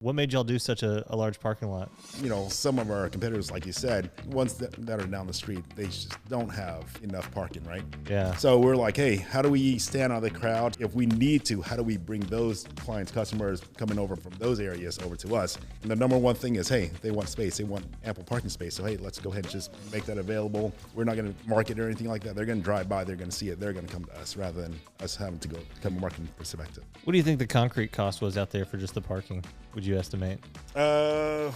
What made y'all do such a large parking lot? Some of our competitors, like you said, ones that are down the street, they just don't have enough parking, right? Yeah. So we're like, hey, how do we stand out of the crowd? If we need to, how do we bring those clients, customers coming over from those areas over to us? And the number one thing is, hey, they want space. They want ample parking space. So, hey, let's go ahead and just make that available. We're not going to market or anything like that. They're going to drive by. They're going to see it. They're going to come to us rather than us having to go come a marketing perspective. What do you think the concrete cost was out there for just the parking? Would you estimate? Okay.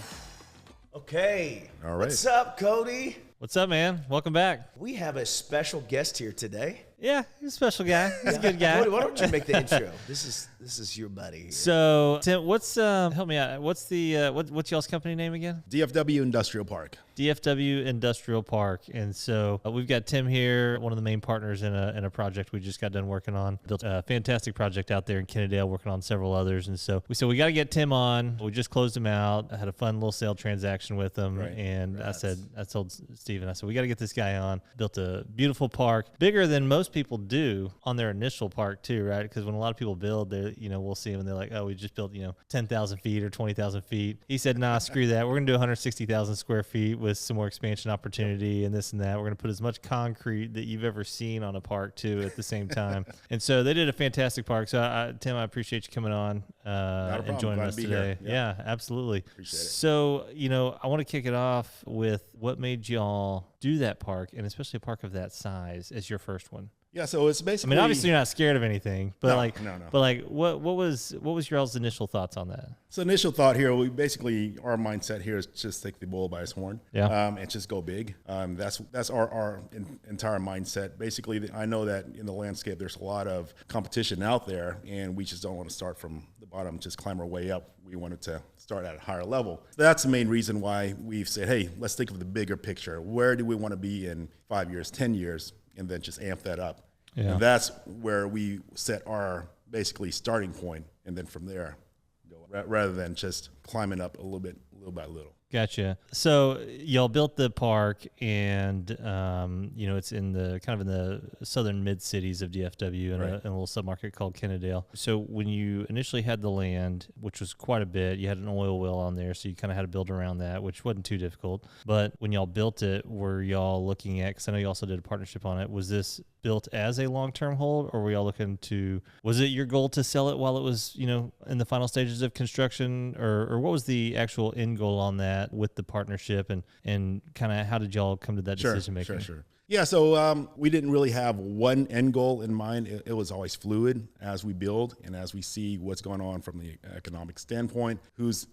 All right. What's up, Cody? What's up, man? Welcome back. We have a special guest here today. Yeah, he's a special guy. He's a good guy. Cody, why don't you make the intro? This is your buddy here. So, Tim, what's help me out? What's the what's y'all's company name again? DFW Industrial Park. DFW Industrial Park. And so we've got Tim here, one of the main partners in a project we just got done working on. Built a fantastic project out there in Kennedale, working on several others. And so we said, we got to get Tim on. We just closed him out. I had a fun little sale transaction with him. Right. And I told Steven, we got to get this guy on. Built a beautiful park, bigger than most people do on their initial park too, right? Because when a lot of people build, we'll see them and they're like, oh, we just built, 10,000 feet or 20,000 feet. He said, nah, screw that. We're going to do 160,000 square feet with some more expansion opportunity and this and that. We're going to put as much concrete that you've ever seen on a park too at the same time. And so they did a fantastic park. So Tim, I appreciate you coming on and joining us today. Yeah, absolutely. Appreciate it. So, I want to kick it off with what made y'all do that park, and especially a park of that size as your first one. Yeah, so it's basically. Obviously you're not scared of anything, but No. But what was your all's initial thoughts on that? So initial thought here, our mindset here is just take the bull by his horn, and just go big. That's our entire mindset. Basically, I know that in the landscape, there's a lot of competition out there, and we just don't want to start from the bottom, just climb our way up. We wanted to start at a higher level. That's the main reason why we've said, hey, let's think of the bigger picture. Where do we want to be in 5 years, 10 years, and then just amp that up. Yeah. And that's where we set our basically starting point, and then from there, go rather than just climbing up a little bit, little by little. Gotcha. So y'all built the park, and it's in the southern mid cities of DFW, in a little submarket called Kennedale. So when you initially had the land, which was quite a bit, you had an oil well on there, so you kind of had to build around that, which wasn't too difficult. But when y'all built it, were y'all looking at? Because I know you also did a partnership on it. Was this built as a long-term hold, or were y'all looking to? Was it your goal to sell it while it was in the final stages of construction, or what was the actual end goal on that with the partnership, and kind of how did y'all come to that decision making? Sure. Yeah, so we didn't really have one end goal in mind. It was always fluid as we build and as we see what's going on from the economic standpoint, who's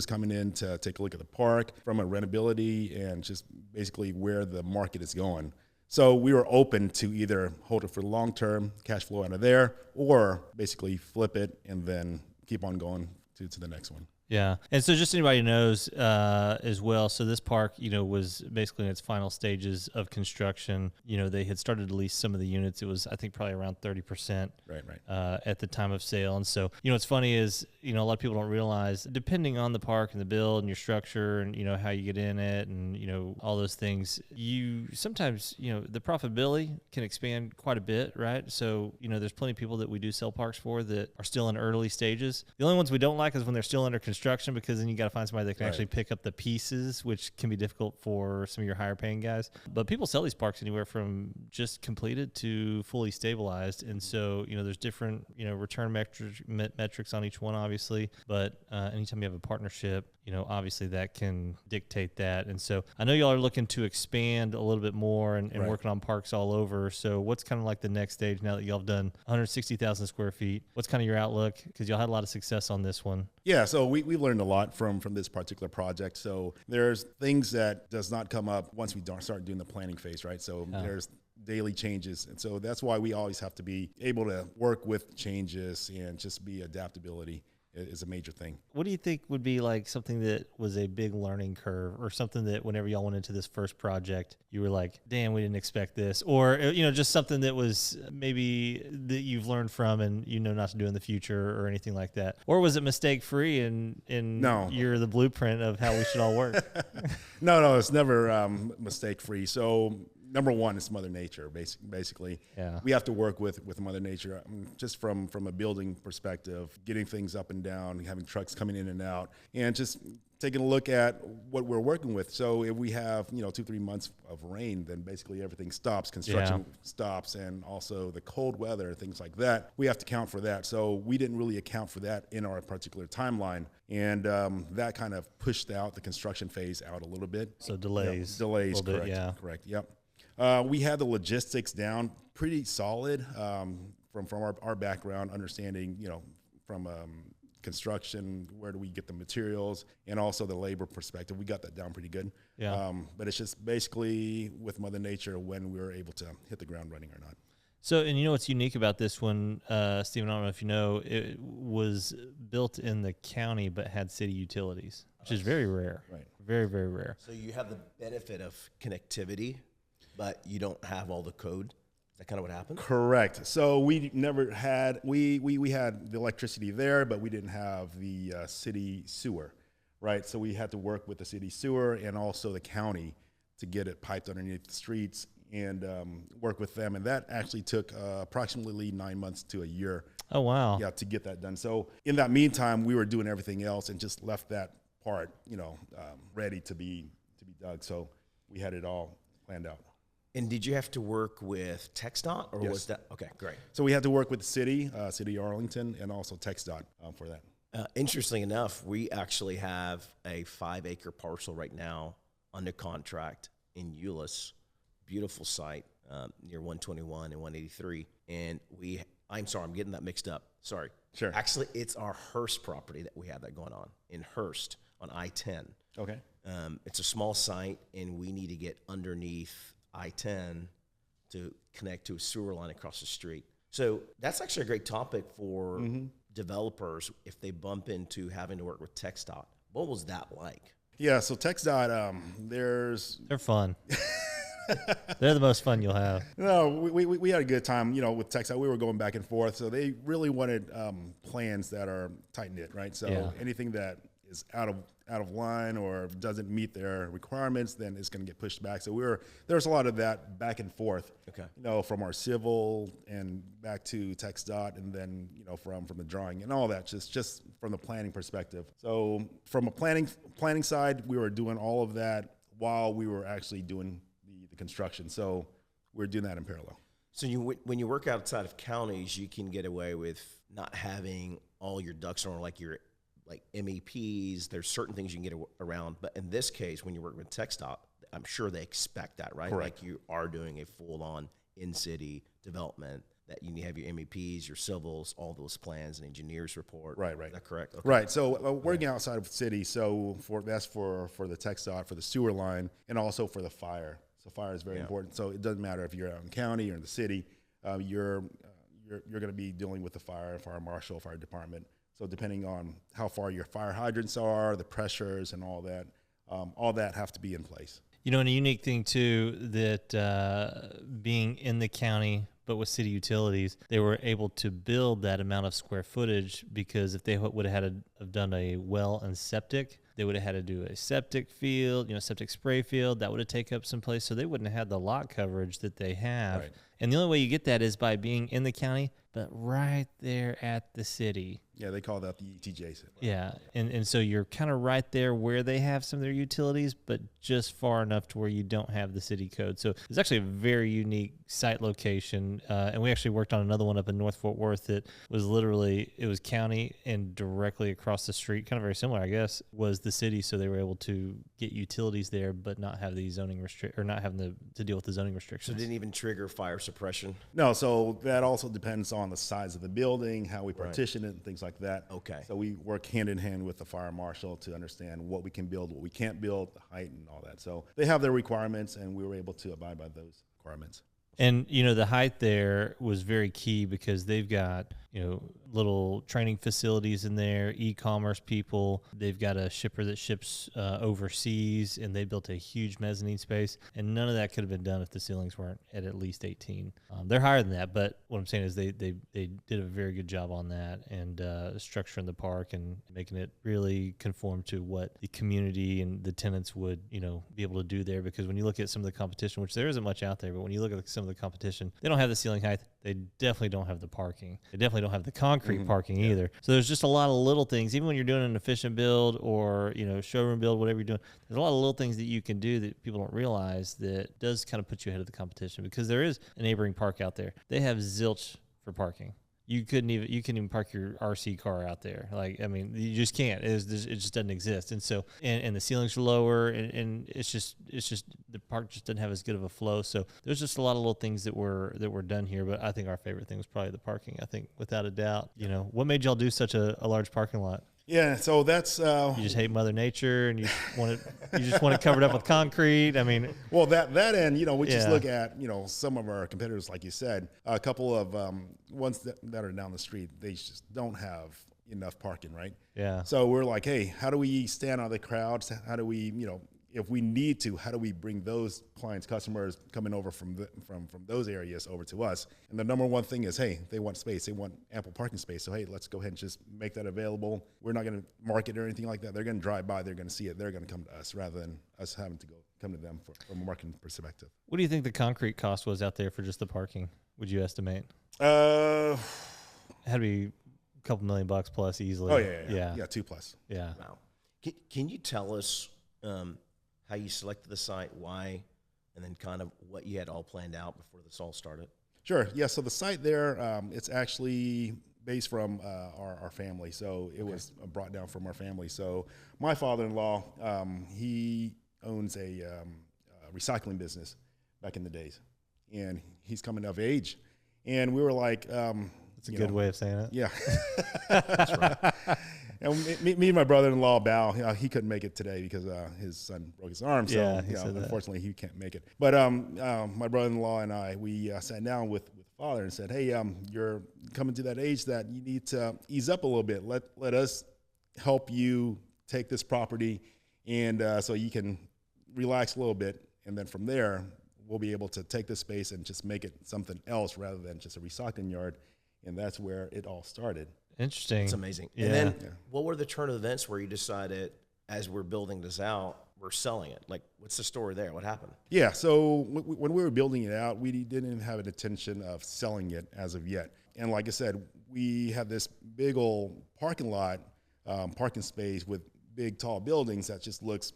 coming in to take a look at the park, from a rentability, and just basically where the market is going. So we were open to either hold it for long term, cash flow out of there, or basically flip it and then keep on going to the next one. Yeah. And so just anybody knows as well, so this park, was basically in its final stages of construction. They had started to lease some of the units. It was, I think, probably around 30% right. At the time of sale. And so, what's funny is, a lot of people don't realize, depending on the park and the build and your structure and, how you get in it and, all those things, you sometimes, the profitability can expand quite a bit, right? So, there's plenty of people that we do sell parks for that are still in early stages. The only ones we don't like is when they're still under construction, because then you got to find somebody that can actually pick up the pieces, which can be difficult for some of your higher paying guys. But people sell these parks anywhere from just completed to fully stabilized. And so, there's different, return metrics on each one, obviously. But anytime you have a partnership, obviously that can dictate that. And so I know y'all are looking to expand a little bit more and working on parks all over. So what's kind of like the next stage now that y'all have done 160,000 square feet? What's kind of your outlook? Because y'all had a lot of success on this one. Yeah, so we learned a lot from this particular project. So there's things that does not come up once we start doing the planning phase, right? So there's daily changes. And so that's why we always have to be able to work with changes, and just be adaptability is a major thing. What do you think would be like something that was a big learning curve, or something that whenever y'all went into this first project, you were like, damn, we didn't expect this? Or, just something that was maybe that you've learned from and not to do in the future, or anything like that? Or was it mistake free and No. You're the blueprint of how we should all work? No, it's never mistake free. So number one is Mother Nature. Basically, we have to work with Mother Nature. Just from a building perspective, getting things up and down, having trucks coming in and out, and just taking a look at what we're working with. So if we have 2-3 months of rain, then basically everything stops, construction stops, and also the cold weather, things like that. We have to account for that. So we didn't really account for that in our particular timeline, and that kind of pushed out the construction phase out a little bit. So delays, correct, correct. Yep. We had the logistics down pretty solid from our background, understanding from construction, where do we get the materials, and also the labor perspective. We got that down pretty good. But it's just basically with Mother Nature when we were able to hit the ground running or not. So, and what's unique about this one, Stephen, I don't know if you know, it was built in the county but had city utilities, which is very rare. Right. Very, very rare. So you have the benefit of connectivity, but you don't have all the code. Is that kind of what happened? Correct. So we never had, we had the electricity there, but we didn't have the city sewer, right? So we had to work with the city sewer and also the county to get it piped underneath the streets and work with them. And that actually took approximately 9 months to a year. Oh, wow. Yeah, to get that done. So in that meantime, we were doing everything else and just left that part, ready to be dug. So we had it all planned out. And did you have to work with TxDOT, or was that okay? Great. So we had to work with the city of Arlington, and also TxDOT for that. Interesting enough, we actually have a 5-acre parcel right now under contract in Euless, beautiful site near 121 and 183. And I'm sorry, I'm getting that mixed up. Sorry. Sure. Actually, it's our Hearst property that we have that going on in Hearst on I-10. Okay. It's a small site, and we need to get underneath I-10 to connect to a sewer line across the street. So that's actually a great topic for developers if they bump into having to work with TxDOT. What was that like? Yeah, so TxDOT, they're fun. They're the most fun you'll have. No, we had a good time, with TxDOT. We were going back and forth. So they really wanted plans that are tight-knit, right? So anything that is out of line or doesn't meet their requirements, then it's going to get pushed back. So there's a lot of that back and forth, from our civil and back to TxDOT, and then from the drawing and all that, just from the planning perspective. So from a planning side, we were doing all of that while we were actually doing the construction. So we're doing that in parallel. So when you work outside of counties, you can get away with not having all your ducks in a row, like MEPs. There's certain things you can get around, but in this case, when you're working with TxDOT, I'm sure they expect that, right? Correct. Like you are doing a full-on in-city development, that you need to have your MEPs, your civils, all those plans and engineers report. Right. Is that correct? Okay. Right. So working outside of the city, so that's for the TxDOT, for the sewer line, and also for the fire. So fire is very important. So it doesn't matter if you're out in the county or in the city, you're going to be dealing with the fire marshal, fire department. So depending on how far your fire hydrants are, the pressures and all that have to be in place. And a unique thing too, that being in the county, but with city utilities, they were able to build that amount of square footage, because if they would have had to have done a well and septic, they would have had to do a septic field, septic spray field. That would have taken up some place. So they wouldn't have had the lot coverage that they have. Right. And the only way you get that is by being in the county, but right there at the city. Yeah, they call that the ETJ. Yeah, and so you're kind of right there where they have some of their utilities, but just far enough to where you don't have the city code. So it's actually a very unique site location, and we actually worked on another one up in North Fort Worth that was it was county, and directly across the street, kind of very similar, I guess, was the city. So they were able to get utilities there, but not have the zoning not having to deal with the zoning restrictions. So it didn't even trigger fire suppression? No, so that also depends on the size of the building, how we partition it, and things like that. Okay. So we work hand in hand with the fire marshal to understand what we can build, what we can't build, the height and all that. So they have their requirements, and we were able to abide by those requirements. And, the height there was very key, because they've got, little training facilities in there, e-commerce people. They've got a shipper that ships overseas, and they built a huge mezzanine space. And none of that could have been done if the ceilings weren't at least 18. They're higher than that, but what I'm saying is they did a very good job on that and structuring the park and making it really conform to what the community and the tenants would, be able to do there. Because when you look at some of the competition, which there isn't much out there, but when you look at some of the competition, they don't have the ceiling height. They definitely don't have the parking. They definitely don't have the concrete parking either. So there's just a lot of little things. Even when you're doing an efficient build or, showroom build, whatever you're doing, there's a lot of little things that you can do that people don't realize that does kind of put you ahead of the competition, because there is a neighboring park out there. They have zilch for parking. You couldn't even park your RC car out there. You just can't. It just doesn't exist. And so, and the ceilings are lower, and it's just the park just doesn't have as good of a flow. So there's just a lot of little things that were done here. But I think our favorite thing was probably the parking. I think without a doubt, what made y'all do such a large parking lot? Yeah, so that's you just hate Mother Nature, and you just want it covered up with concrete. Well, that and we just look at some of our competitors, like you said, a couple of ones that are down the street, they just don't have enough parking, right? Yeah. So we're like, hey, how do we stand out of the crowds? How do we, if we need to, how do we bring those clients, customers coming over from those areas over to us? And the number one thing is, hey, they want space. They want ample parking space. So, hey, let's go ahead and just make that available. We're not going to market or anything like that. They're going to drive by. They're going to see it. They're going to come to us rather than us having to come to them from a marketing perspective. What do you think the concrete cost was out there for just the parking? Would you estimate? It had to be a couple $1,000,000 plus easily. Oh, yeah, 2+. Yeah. Wow. Can you tell us how you selected the site, why, and then kind of what you had all planned out before this all started? Sure. Yeah. So the site there, it's actually based from our family. So it was brought down from our family. So my father-in-law, he owns a recycling business back in the days, and he's coming of age. And we were like, that's a good way of saying it. Yeah. That's right. And me and my brother-in-law, Bal, he couldn't make it today because his son broke his arm. So unfortunately, he can't make it. But my brother-in-law and I, we sat down with father and said, hey, you're coming to that age that you need to ease up a little bit. Let us help you take this property, and so you can relax a little bit. And then from there, we'll be able to take this space and just make it something else rather than just a recycling yard. And that's where it all started. Interesting. It's amazing. Yeah. And then what were the turn of events where you decided, as we're building this out, we're selling it? Like, what's the story there? What happened? Yeah, so when we were building it out, we didn't have an intention of selling it as of yet. And like I said, we have this big old parking lot, parking space with big, tall buildings that just looks,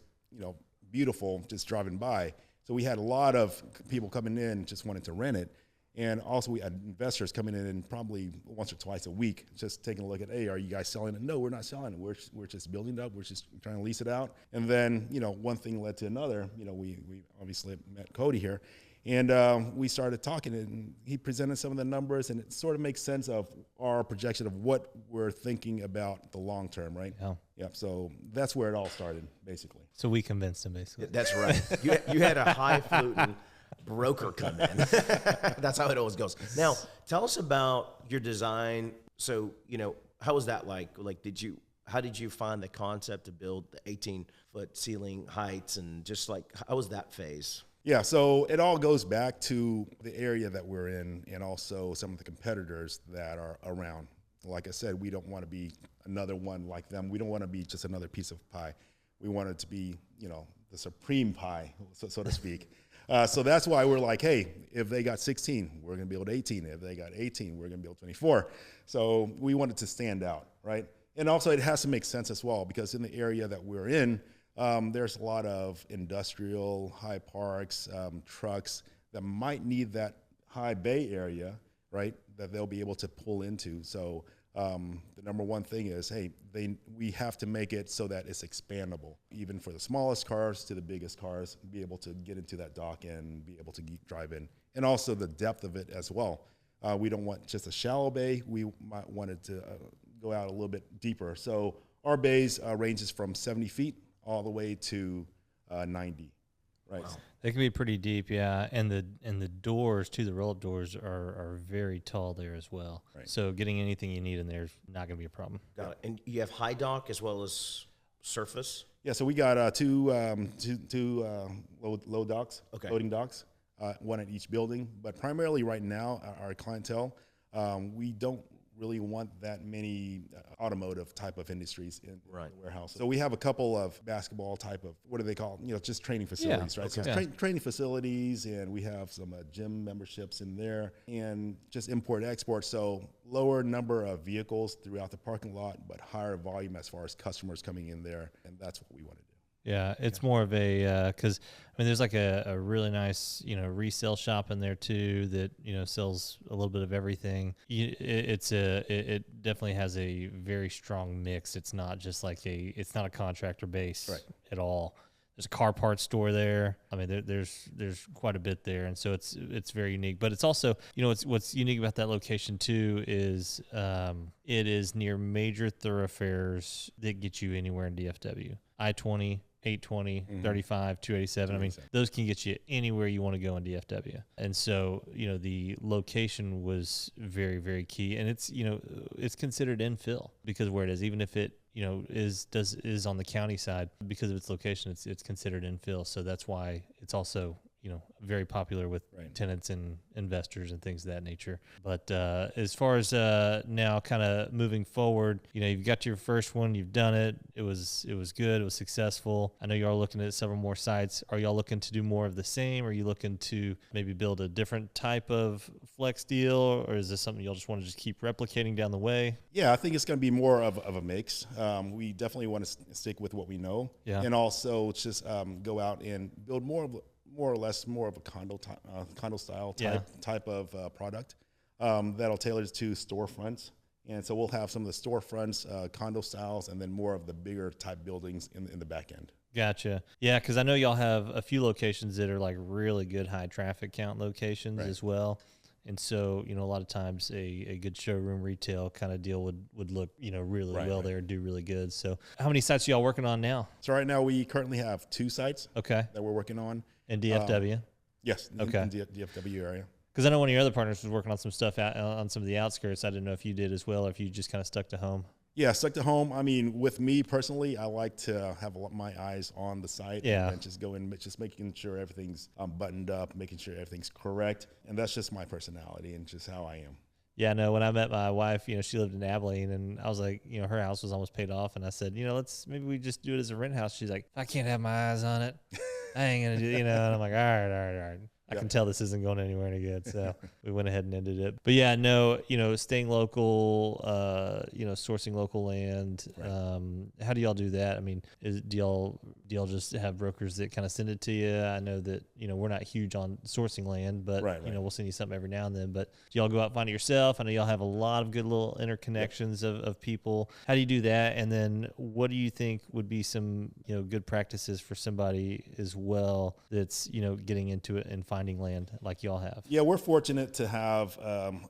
beautiful just driving by. So we had a lot of people coming in just wanting to rent it. And also we had investors coming in probably once or twice a week, just taking a look at, hey, are you guys selling it? No, we're not selling it. We're just building it up. We're just trying to lease it out. And then, one thing led to another. We obviously met Cody here. And we started talking, and he presented some of the numbers, and it sort of makes sense of our projection of what we're thinking about the long term, right? Yeah. Yep. So that's where it all started, basically. So we convinced him, basically. That's right. You had a highfalutin broker come in. That's how it always goes. Now, tell us about your design. So, how was that like? Like, how did you find the concept to build the 18-foot ceiling heights, and just like, how was that phase? Yeah, so it all goes back to the area that we're in and also some of the competitors that are around. Like I said, we don't want to be another one like them. We don't want to be just another piece of pie. We want it to be, the supreme pie, so to speak. So that's why we're like, hey, if they got 16, we're going to build 18. If they got 18, we're going to build 24. So we wanted to stand out, right? And also it has to make sense as well, because in the area that we're in, there's a lot of industrial, high parks, trucks that might need that high bay area, right, that they'll be able to pull into. So the number one thing is, hey, we have to make it so that it's expandable, even for the smallest cars to the biggest cars, be able to get into that dock and be able to drive in. And also the depth of it as well. We don't want just a shallow bay. We might want it to go out a little bit deeper. So our bays ranges from 70 feet all the way to 90, Right. Wow. They can be pretty deep, yeah. And the doors too, the roll up doors are very tall there as well. Right. So getting anything you need in there is not going to be a problem. Got it. And you have high dock as well as surface. Yeah, so we got two load docks, Okay. loading docks, one at each building. But primarily right now, our clientele, we don't really want that many automotive type of industries in the warehouse. So we have a couple of basketball type of, what do they call, just training facilities, right? Okay. So training facilities, and we have some gym memberships in there, and just import export. So lower number of vehicles throughout the parking lot, but higher volume as far as customers coming in there, and that's what we want to do. Yeah, it's more of a because there's like a really nice resale shop in there too that sells a little bit of everything. It definitely has a very strong mix. It's not just like it's not a contractor base at all. There's a car parts store there. I mean, there's quite a bit there, and so it's very unique. But it's also what's unique about that location too is it is near major thoroughfares that get you anywhere in DFW. I-20. 820, 35, 287. I mean, those can get you anywhere you want to go in DFW. And so, the location was very, very key. And it's considered infill because where it is, even if it, is on the county side, because of its location, it's considered infill. So that's why it's also, very popular with tenants and investors and things of that nature. But as far as now kind of moving forward, you've got your first one, you've done it. It was good. It was successful. I know you are looking at several more sites. Are y'all looking to do more of the same? Are you looking to maybe build a different type of flex deal? Or is this something y'all just want to just keep replicating down the way? Yeah, I think it's going to be more of a mix. We definitely want to stick with what we know. Yeah. And also just go out and build more or less of a condo style type of product that'll tailor to storefronts. And so we'll have some of the storefronts, condo styles, and then more of the bigger type buildings in the back end. Gotcha. Yeah, because I know y'all have a few locations that are like really good high traffic count locations as well. And so, a lot of times a good showroom retail kind of deal would look, really well there and do really good. So how many sites are y'all working on now? So right now we currently have 2 sites that we're working on. In DFW? Yes, in DFW area. Because I know one of your other partners was working on some stuff out on some of the outskirts. I didn't know if you did as well or if you just kind of stuck to home. Yeah, stuck to home. I mean, with me personally, I like to have my eyes on the site and just go in, just making sure everything's buttoned up, making sure everything's correct. And that's just my personality and just how I am. Yeah, no, when I met my wife, she lived in Abilene, and I was like, her house was almost paid off. And I said, maybe we just do it as a rent house. She's like, I can't have my eyes on it. I ain't going to do, and I'm like, all right. I can tell this isn't going anywhere any good. So we went ahead and ended it. But yeah, no, staying local, sourcing local land. Right. How do y'all do that? I mean, do y'all just have brokers that kind of send it to you? I know that, we're not huge on sourcing land, but we'll send you something every now and then. But do y'all go out and find it yourself? I know y'all have a lot of good little interconnections of people. How do you do that? And then what do you think would be some, good practices for somebody as well that's, getting into it and finding land like y'all have? Yeah, we're fortunate to have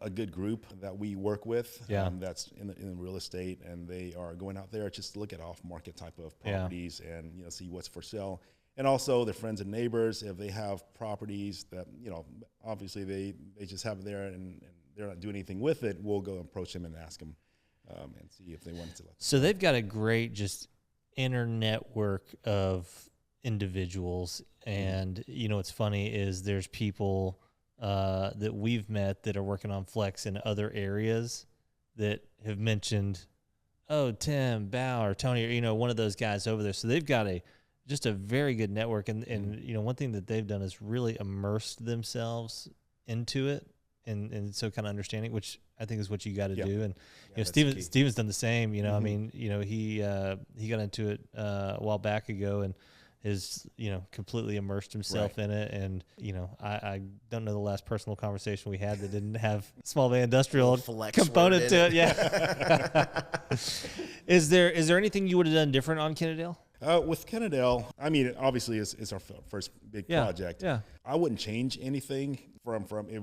a good group that we work with that's in real estate, and they are going out there just to look at off-market type of properties and see what's for sale. And also their friends and neighbors, if they have properties that obviously they just have it there and they're not doing anything with it, we'll go approach them and ask them and see if they want to. So they've got a great just inner network of individuals. And what's funny is there's people that we've met that are working on flex in other areas that have mentioned, oh, Tim, Bow, or Tony, or one of those guys over there. So they've got just a very good network, and one thing that they've done is really immersed themselves into it, and so kind of understanding, which I think is what you got to do. And Steven's done the same. I mean, he got into it a while back ago, and has completely immersed himself in it. And I don't know the last personal conversation we had that didn't have small bay industrial component to it. Yeah. Is there anything you would have done different on Kennedale? With Kennedale, I mean, obviously it's our first big project. Yeah. I wouldn't change anything from if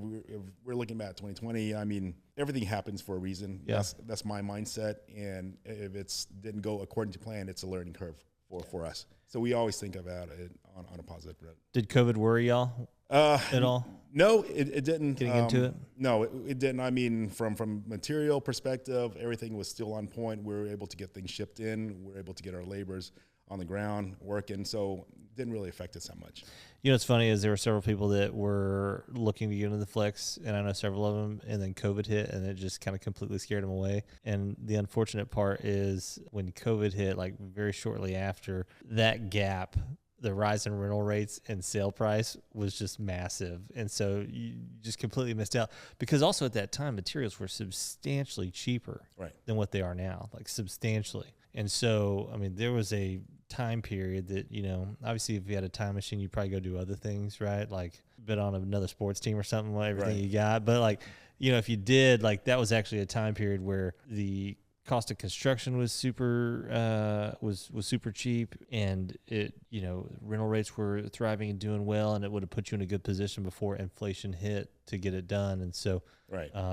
we're looking at 2020. I mean, everything happens for a reason. Yeah. That's my mindset. And if it's didn't go according to plan, it's a learning curve for us. So we always think about it on a positive note. Did COVID worry y'all at all? No, it didn't. Getting into it? No, it didn't. I mean, from material perspective, everything was still on point. We were able to get things shipped in. We were able to get our laborers on the ground working. So it didn't really affect us that much. You know, what's funny is there were several people that were looking to get into the flex, and I know several of them, and then COVID hit, and it just kind of completely scared them away. And the unfortunate part is when COVID hit, like very shortly after, that gap, the rise in rental rates and sale price was just massive. And so you just completely missed out, because also at that time, materials were substantially cheaper than what they are now, like substantially. And so, I mean, there was a time period that, you know, obviously if you had a time machine, you'd probably go do other things, right? Like bet on another sports team or something, like everything you got. But like, you know, if you did, like that was actually a time period where the cost of construction was super was super cheap, and it, you know, rental rates were thriving and doing well, and it would have put you in a good position before inflation hit to get it done. And so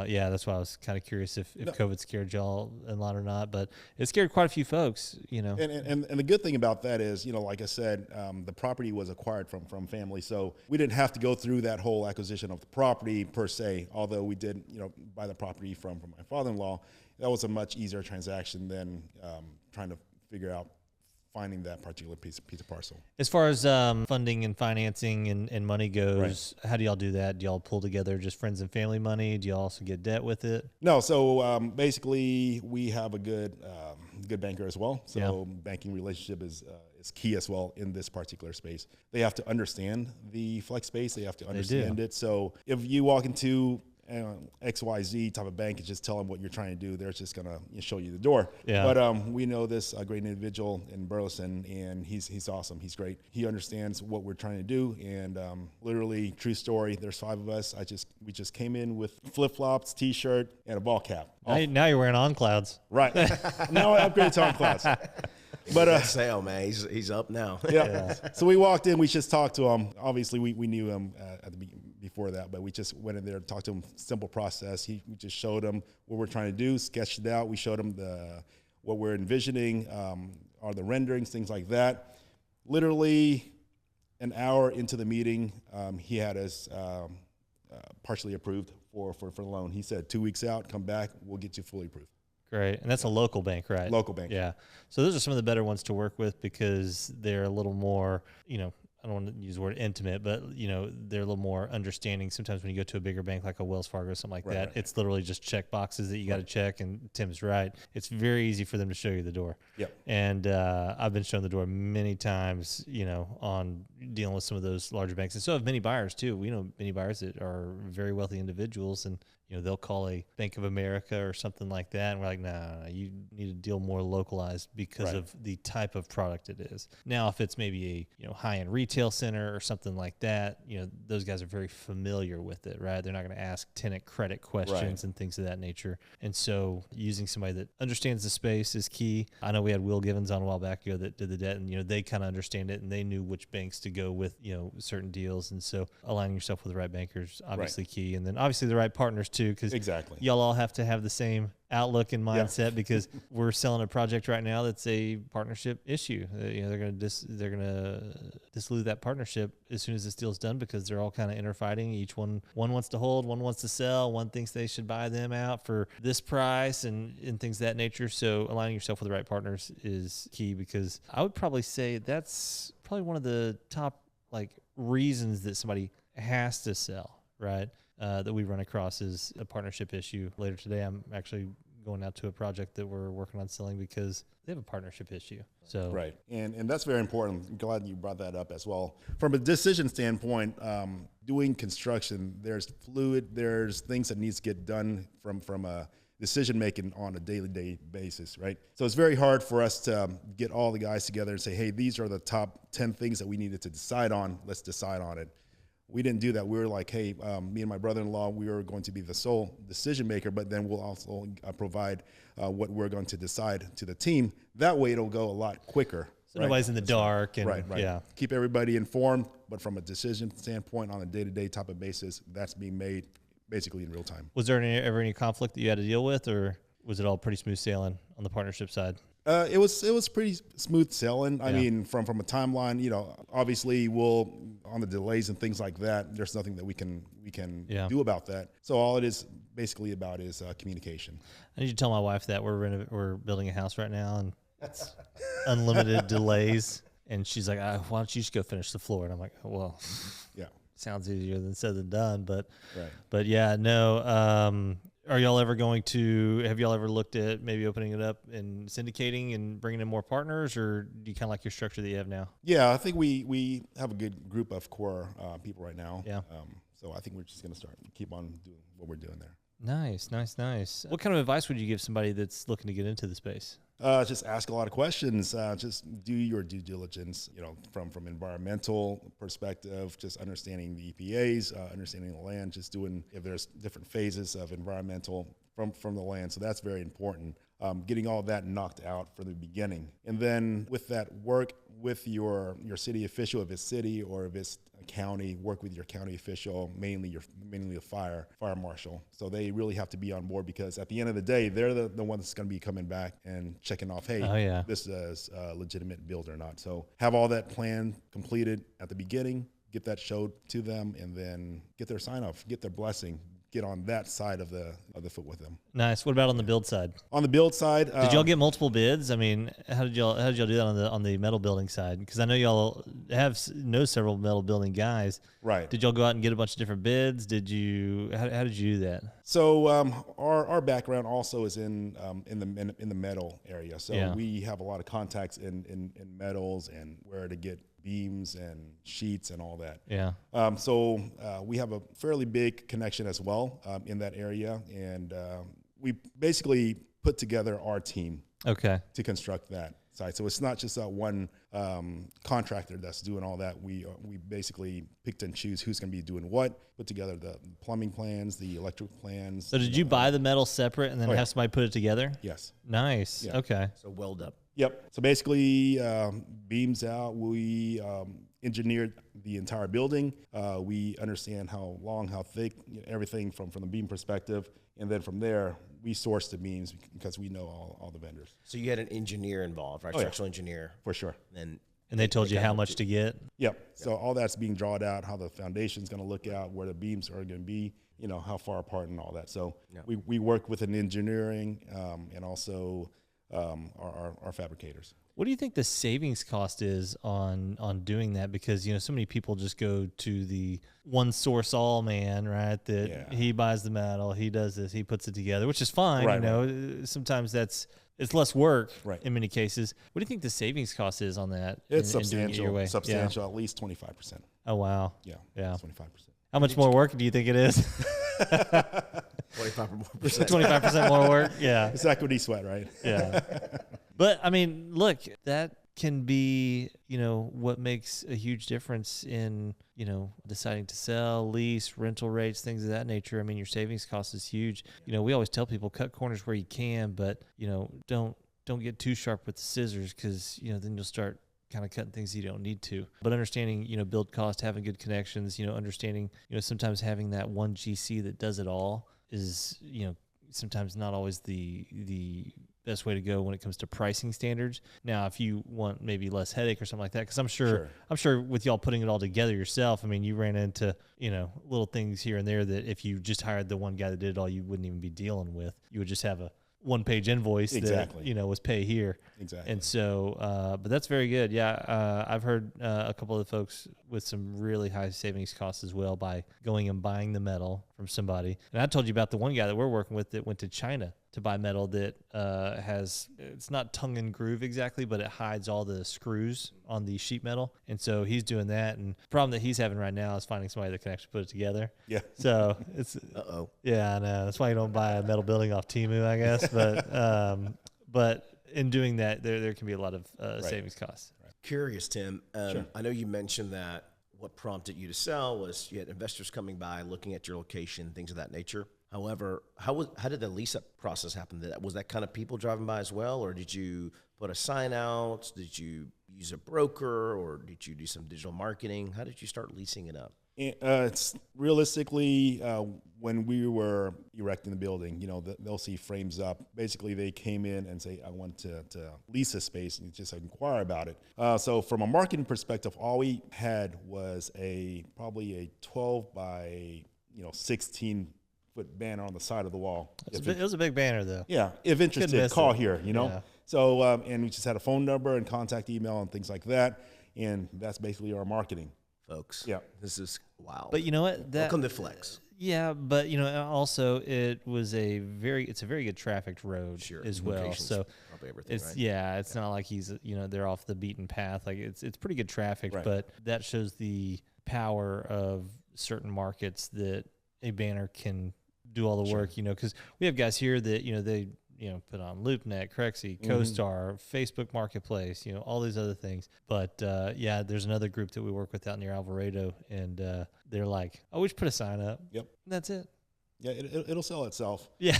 yeah, that's why I was kind of curious if COVID scared y'all a lot or not, but it scared quite a few folks, you know. And the good thing about that is, you know, like I said, the property was acquired from family, so we didn't have to go through that whole acquisition of the property per se, although we did, you know, buy the property from my father-in-law. That was a much easier transaction than trying to figure out finding that particular piece of parcel. As far as funding and financing and money goes, how do y'all do that? Do y'all pull together just friends and family money? Do y'all also get debt with it? No, so basically we have a good banker as well. So banking relationship is key as well in this particular space. They have to understand the flex space. They have to understand it. So if you walk into XYZ type of bank and just tell them what you're trying to do, they're just gonna show you the door. But we know this great individual in Burleson, and he's awesome. He's great. He understands what we're trying to do, and literally, true story. There's 5 of us. We just came in with flip flops, t-shirt, and a ball cap. Now you're wearing on clouds, right? Now I upgraded to on clouds. But sale, man, he's up now. So we walked in. We just talked to him. Obviously, we knew him at the beginning. Before that, but we just went in there and talked to him. Simple process. We just showed him what we're trying to do, sketched it out. We showed him what we're envisioning, are the renderings, things like that. Literally an hour into the meeting, he had us partially approved for the loan. He said 2 weeks out, come back, we'll get you fully approved. Great. And that's a local bank, right? Local bank. Yeah. So those are some of the better ones to work with, because they're a little more, you know, I don't want to use the word intimate, but, you know, they're a little more understanding. Sometimes when you go to a bigger bank like a Wells Fargo or something like that, it's literally just check boxes that you got to check. And Tim's right. It's very easy for them to show you the door. And I've been shown the door many times, you know, on dealing with some of those larger banks. And so have many buyers too. We know many buyers that are very wealthy individuals, and, you know, they'll call a Bank of America or something like that, and we're like, no, you need to deal more localized because of the type of product it is. Now, if it's maybe a, you know, high-end retail center or something like that, you know, those guys are very familiar with it, right? They're not going to ask tenant credit questions and things of that nature. And so using somebody that understands the space is key. I know we had Will Givens on a while back ago that did the debt, and, you know, they kind of understand it, and they knew which banks to go with, you know, certain deals. And so aligning yourself with the right bankers, obviously key. And then obviously the right partners too, because y'all all have to have the same outlook and mindset, because we're selling a project right now that's a partnership issue. You know, they're gonna dissolve that partnership as soon as this deal's done, because they're all kind of interfighting. Each one wants to hold, one wants to sell, one thinks they should buy them out for this price, and things of that nature. So aligning yourself with the right partners is key, because I would probably say that's probably one of the top reasons that somebody has to sell, right? That we run across is a partnership issue. Later today, I'm actually going out to a project that we're working on selling because they have a partnership issue. So and that's very important. I'm glad you brought that up as well. From a decision standpoint, doing construction, there's things that needs to get done from a decision making on a daily basis, right? So it's very hard for us to get all the guys together and say, hey, these are the top 10 things that we needed to decide on. Let's decide on it. We didn't do that. We were like, hey, me and my brother-in-law, we are going to be the sole decision maker, but then we'll also provide what we're going to decide to the team. That way it'll go a lot quicker. So nobody's in the dark. And Yeah. Keep everybody informed, but from a decision standpoint on a day-to-day type of basis, that's being made basically in real time. Was there ever any conflict that you had to deal with, or was it all pretty smooth sailing on the partnership side? It was pretty smooth sailing. I mean, from a timeline, obviously we'll on the delays and things like that. There's nothing that we can do about that. So all it is basically about is communication. I need to tell my wife that we're building a house right now and it's unlimited delays. And she's like, why don't you just go finish the floor? And I'm like, well, yeah, sounds easier than said than done. But right. But yeah, no. Have y'all ever looked at maybe opening it up and syndicating and bringing in more partners, or do you kind of like your structure that you have now? Yeah, I think we have a good group of core people right now. Yeah. So I think we're just going to keep on doing what we're doing there. Nice. What kind of advice would you give somebody that's looking to get into the space? Just ask a lot of questions. Just do your due diligence, from environmental perspective, just understanding the EPAs, understanding the land, just doing if there's different phases of environmental from the land. So that's very important. Getting all that knocked out from the beginning. And then with that, work with your city official, if it's city or if it's a county, work with your county official, mainly the fire marshal. So they really have to be on board, because at the end of the day, they're the one that's going to be coming back and checking off, hey, this is a legitimate build or not. So have all that plan completed at the beginning, get that showed to them, and then get their sign off, get their blessing, get on that side of the foot with them. Nice. What about on the build side? On the build side, did y'all get multiple bids? I mean, how did y'all do that on the metal building side? Because I know y'all know several metal building guys. Right. Did y'all go out and get a bunch of different bids? How did you do that? So our background also is in the metal area. So we have a lot of contacts in metals and where to get beams and sheets and all that. Yeah. So we have a fairly big connection as well in that area, and we basically put together our team to construct that site. So it's not just one contractor that's doing all that. We basically picked and choose who's going to be doing what, put together the plumbing plans, the electric plans. So did you buy the metal separate and then have somebody put it together? Yes. Nice. Yeah. Okay. So weld up. Yep. So basically, beams out, we engineered the entire building. We understand how long, how thick, everything from the beam perspective. And then from there, we source the beams because we know all the vendors. So you had an engineer involved, right? Structural engineer. For sure. And they told you how much to get? Yep. So all that's being drawn out, how the foundation's going to look out, where the beams are going to be, how far apart and all that. So we work with an engineering and also our fabricators. What do you think the savings cost is on doing that? Because, so many people just go to the one source all man, right? That he buys the metal, he does this, he puts it together, which is fine. Right. Sometimes it's less work in many cases. What do you think the savings cost is on that? It's substantial, at least 25%. Oh, wow. Yeah. 25%. How much more work do you think it is? 25% more work. Yeah. It's equity sweat, right? Yeah. But I mean, look, that can be, what makes a huge difference in, deciding to sell, lease, rental rates, things of that nature. I mean, your savings cost is huge. We always tell people cut corners where you can, but, don't get too sharp with the scissors, because, then you'll start kind of cutting things you don't need to. But understanding, build cost, having good connections, understanding, sometimes having that one GC that does it all is, sometimes not always the best way to go when it comes to pricing standards. Now, if you want maybe less headache or something like that, because I'm sure with y'all putting it all together yourself, I mean, you ran into, little things here and there that if you just hired the one guy that did it all, you wouldn't even be dealing with. You would just have a one-page invoice that, was pay here. Exactly. And so, but that's very good. Yeah. I've heard a couple of the folks with some really high savings costs as well by going and buying the metal from somebody. And I told you about the one guy that we're working with that went to China to buy metal that it's not tongue and groove exactly, but it hides all the screws on the sheet metal. And so he's doing that. And the problem that he's having right now is finding somebody that can actually put it together. Yeah. So it's, yeah, I know. That's why you don't buy a metal building off Temu, I guess. But in doing that, there can be a lot of savings costs. Right. Curious, Tim. I know you mentioned that what prompted you to sell was you had investors coming by, looking at your location, things of that nature. However, how did the lease-up process happen? Was that kind of people driving by as well, or did you put a sign out? Did you use a broker, or did you do some digital marketing? How did you start leasing it up? It's realistically when we were erecting the building, they'll see frames up. Basically, they came in and say, I want to lease a space, and just inquire about it. So from a marketing perspective, all we had was probably a 12 by 16-foot banner on the side of the wall. It was a big banner, though. Yeah, if interested, call here, Yeah. So, and we just had a phone number and contact email and things like that, and that's basically our marketing. Folks, yeah, this is wow. But you know what? Welcome to Flex. Yeah, but also it's a very good trafficked road as well. So probably everything, it's right? it's not like he's they're off the beaten path. Like it's pretty good traffic, right. But that shows the power of certain markets that a banner can do all the work. Because we have guys here that they put on LoopNet, Crexy, CoStar, Facebook Marketplace, all these other things. But there's another group that we work with out near Alvarado, and they're like, oh, we should put a sign up. Yep. And that's it. Yeah, it'll sell itself. Yeah.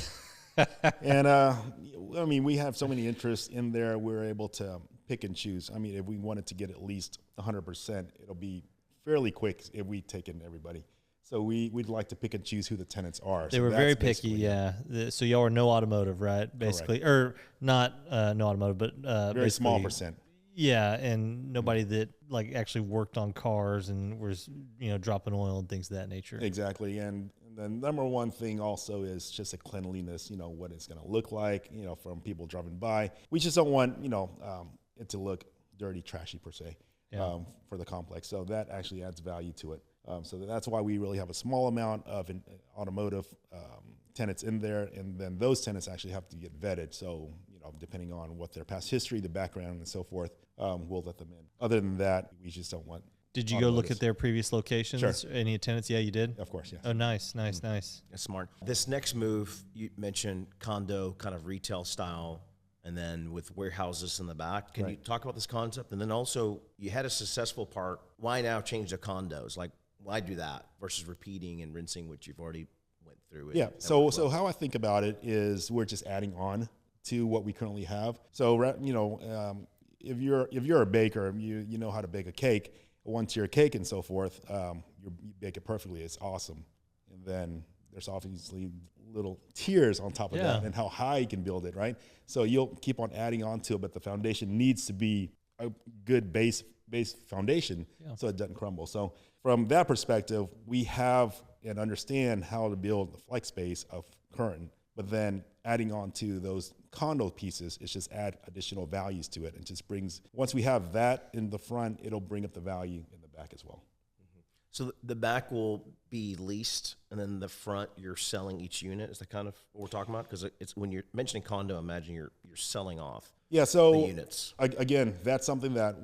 And we have so many interests in there, we're able to pick and choose. If we wanted to get at least 100%, it'll be fairly quick if we take in everybody. So we'd like to pick and choose who the tenants are. They were very picky, yeah. So y'all are no automotive, right? Basically, correct. Or not no automotive, but very small percent. Yeah, and nobody that actually worked on cars and was dropping oil and things of that nature. Exactly, and the number one thing also is just the cleanliness. What it's going to look like. From people driving by. We just don't want it to look dirty, trashy per se. Yeah. For the complex. So that actually adds value to it. So that's why we really have a small amount of automotive tenants in there, and then those tenants actually have to get vetted. So, depending on what their past history, the background, and so forth, we'll let them in. Other than that, we just don't want. Did you go look at their previous locations? Sure. Any tenants? Yeah, you did? Of course, yes. Oh, nice. That's smart. This next move, you mentioned condo, kind of retail style, and then with warehouses in the back. Can you talk about this concept? And then also, you had a successful part. Why now change the condos? Why do that versus repeating and rinsing what you've already went through? Yeah. So how I think about it is we're just adding on to what we currently have. So if you're a baker, you know how to bake a cake. Once you're a cake and so forth, you bake it perfectly. It's awesome. And then there's obviously little tiers on top of that, and how high you can build it, right? So you'll keep on adding on to it, but the foundation needs to be a good base foundation, so it doesn't crumble. So from that perspective, we have and understand how to build the flex space of current, but then adding on to those condo pieces, it's just add additional values to it. And just brings, once we have that in the front, it'll bring up the value in the back as well. So the back will be leased, and then the front you're selling each unit. Is that kind of what we're talking about? Because it's when you're mentioning condo, imagine you're selling off. Yeah. So the units. Again, that's something that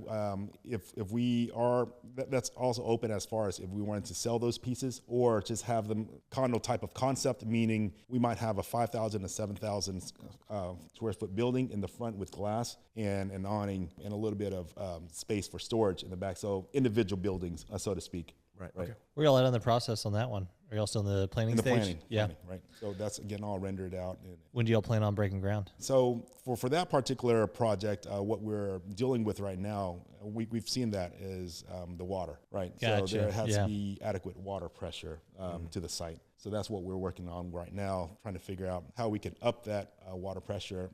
if we are, that's also open as far as if we wanted to sell those pieces or just have them condo type of concept, meaning we might have a 5,000 to 7,000 square foot building in the front with glass and an awning and a little bit of space for storage in the back. So individual buildings, so to speak. Right. Right. Okay. Where y'all at on the process on that one? Are y'all still in the planning stage? Planning, yeah. Right. So that's again all rendered out. When do y'all plan on breaking ground? So for that particular project, what we're dealing with right now, we've seen that is the water, right? Gotcha. So there has to be adequate water pressure to the site. So that's what we're working on right now, trying to figure out how we can up that water pressure.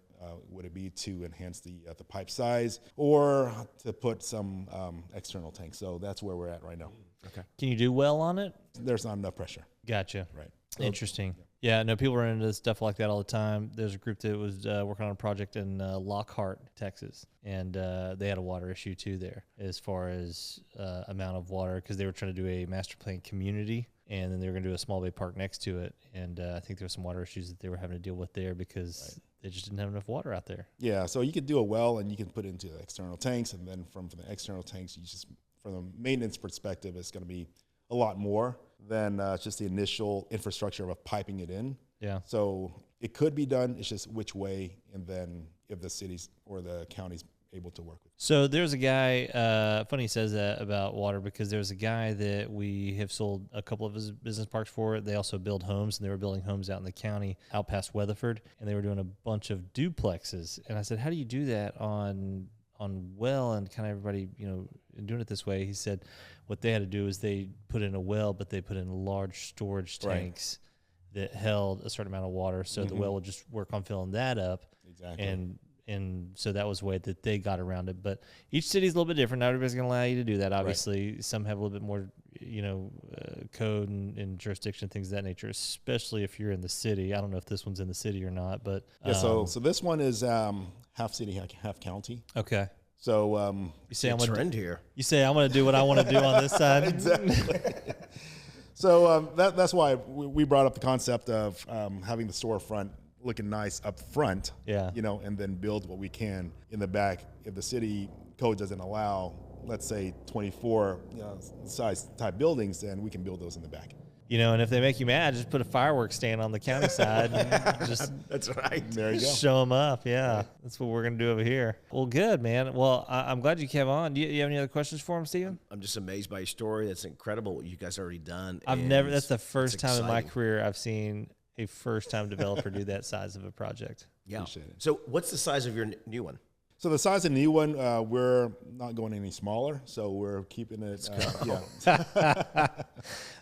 Would it be to enhance the pipe size or to put some external tanks? So that's where we're at right now. Okay. Can you do well on it? There's not enough pressure. Gotcha. Right. Interesting. Yeah, no, people run into stuff like that all the time. There's a group that was working on a project in Lockhart, Texas, and they had a water issue too there as far as amount of water because they were trying to do a master plan community, and then they were going to do a small bay park next to it. And I think there were some water issues that they were having to deal with there because they just didn't have enough water out there. Yeah, so you could do a well and you can put it into external tanks, and then from the external tanks, you just, from the maintenance perspective, it's going to be a lot more than just the initial infrastructure of piping it in. Yeah. So it could be done. It's just which way, and then if the cities or the counties able to work with. So there's a guy, funny he says that about water, because there's a guy that we have sold a couple of his business parks for. They also build homes, and they were building homes out in the county, out past Weatherford, and they were doing a bunch of duplexes. And I said, how do you do that on well and kind of everybody, doing it this way, he said what they had to do is they put in a well, but they put in large storage tanks that held a certain amount of water. So the well would just work on filling that up. Exactly. And so that was the way that they got around it. But each city's a little bit different. Not everybody's going to allow you to do that, obviously. Some have a little bit more, code and jurisdiction, things of that nature, especially if you're in the city. I don't know if this one's in the city or not, but... so this one is half city, half county. Okay. So you say I'm trend here. You say I'm going to do what I want to do on this side. Exactly. So that's why we brought up the concept of having the storefront looking nice up front, and then build what we can in the back. If the city code doesn't allow, let's say 24 size type buildings, then we can build those in the back. And if they make you mad, just put a fireworks stand on the county side. And just That's right. There you go. Show them up. Yeah, that's what we're going to do over here. Well, good, man. Well, I'm glad you came on. Do you have any other questions for him, Steven? I'm just amazed by your story. That's incredible what you guys already done. That's the first time in my career I've seen a first-time developer do that size of a project. Yeah. So what's the size of your new one? So the size of the new one, we're not going any smaller, so we're keeping it.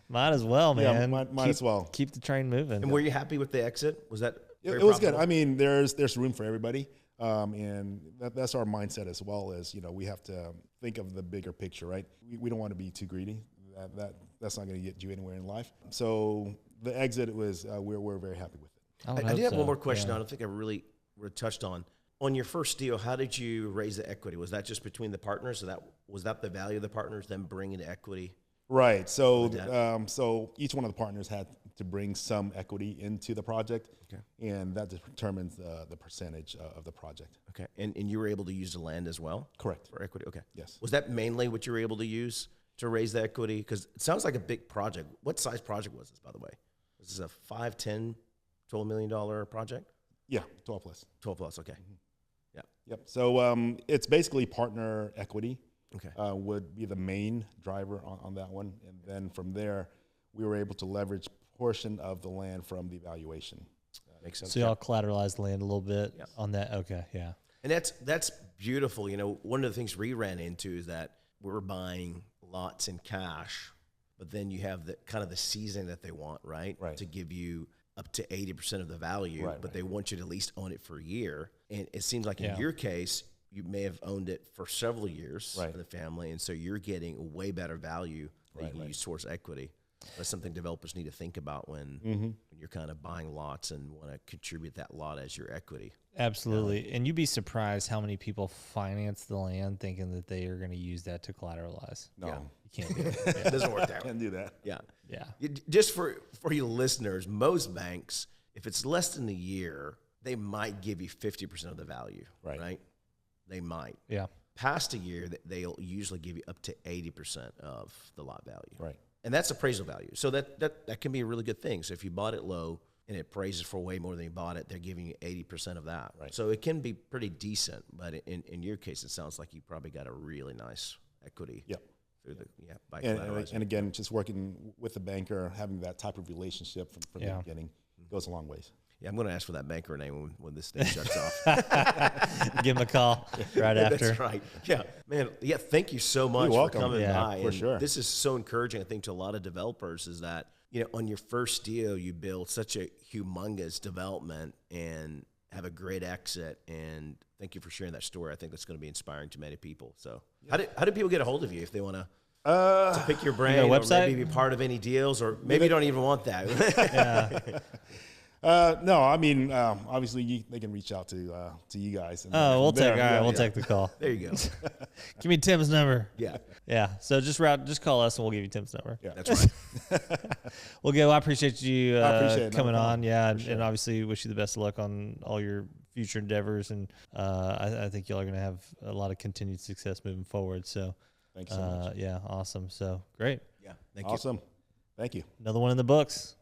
Might as well, man. Yeah, might as well. Keep the train moving. And were you happy with the exit? Was that it was good. I mean, there's room for everybody, and that's our mindset as well. As we have to think of the bigger picture, right? We don't want to be too greedy. That's not going to get you anywhere in life. So the exit was we're very happy with it. I do have one more question. I don't think I really touched on your first deal. How did you raise the equity? Was that just between the partners? So was that the value of the partners, them bringing the equity? Right. So so each one of the partners had to bring some equity into the project, and that determines the percentage of the project. Okay. And you were able to use the land as well? Correct. For equity? Okay. Yes. Was that mainly what you were able to use to raise the equity? Because it sounds like a big project. What size project was this, by the way? Was this a 5, 10, $12 million project? Yeah, 12 plus. 12 plus, okay. Yeah. Yep. So it's basically partner equity. Okay. Would be the main driver on that one. And then from there, we were able to leverage portion of the land from the valuation. Makes sense. So y'all collateralized the land a little bit on that? Okay, yeah. And that's beautiful. One of the things we ran into is that we're buying lots in cash, but then you have the kind of the seasoning that they want, right? To give you up to 80% of the value, but they want you to at least own it for a year. And it seems like in your case, you may have owned it for several years in the family, and so you're getting a way better value that you can use towards equity. That's something developers need to think about when you're kind of buying lots and want to contribute that lot as your equity. Absolutely. And you'd be surprised how many people finance the land thinking that they are going to use that to collateralize. No. Yeah. You can't do it. It doesn't work that way. Can't do that. Yeah. Yeah. Just for you listeners, most banks, if it's less than a year, they might give you 50% of the value, right? They might. Yeah. Past a year, they'll usually give you up to 80% of the lot value. Right. And that's appraisal value. So that can be a really good thing. So if you bought it low and it appraises for way more than you bought it, they're giving you 80% of that. Right. So it can be pretty decent. But in your case, it sounds like you probably got a really nice equity. Yep. Through by and again, just working with the banker, having that type of relationship from the beginning goes a long ways. Yeah, I'm going to ask for that banker name when this thing shuts off. Give him a call right after. That's right. Yeah, man. Yeah, thank you so much for coming by. For sure. This is so encouraging, I think, to a lot of developers is that, on your first deal, you build such a humongous development and have a great exit. And thank you for sharing that story. I think that's going to be inspiring to many people. So how do people get a hold of you if they want to pick your brain or maybe be part of any deals, or maybe you don't even want that? No, I mean, obviously they can reach out to you guys. And we'll take the call. There you go. Give me Tim's number. Yeah. Yeah. So just call us and we'll give you Tim's number. Yeah, that's right. Well, Gil, I appreciate you coming on. Yeah. Sure. And obviously wish you the best of luck on all your future endeavors. And I think y'all are going to have a lot of continued success moving forward. So thanks so much. Yeah. Awesome. So great. Yeah. Thank you. Awesome. Thank you. Another one in the books.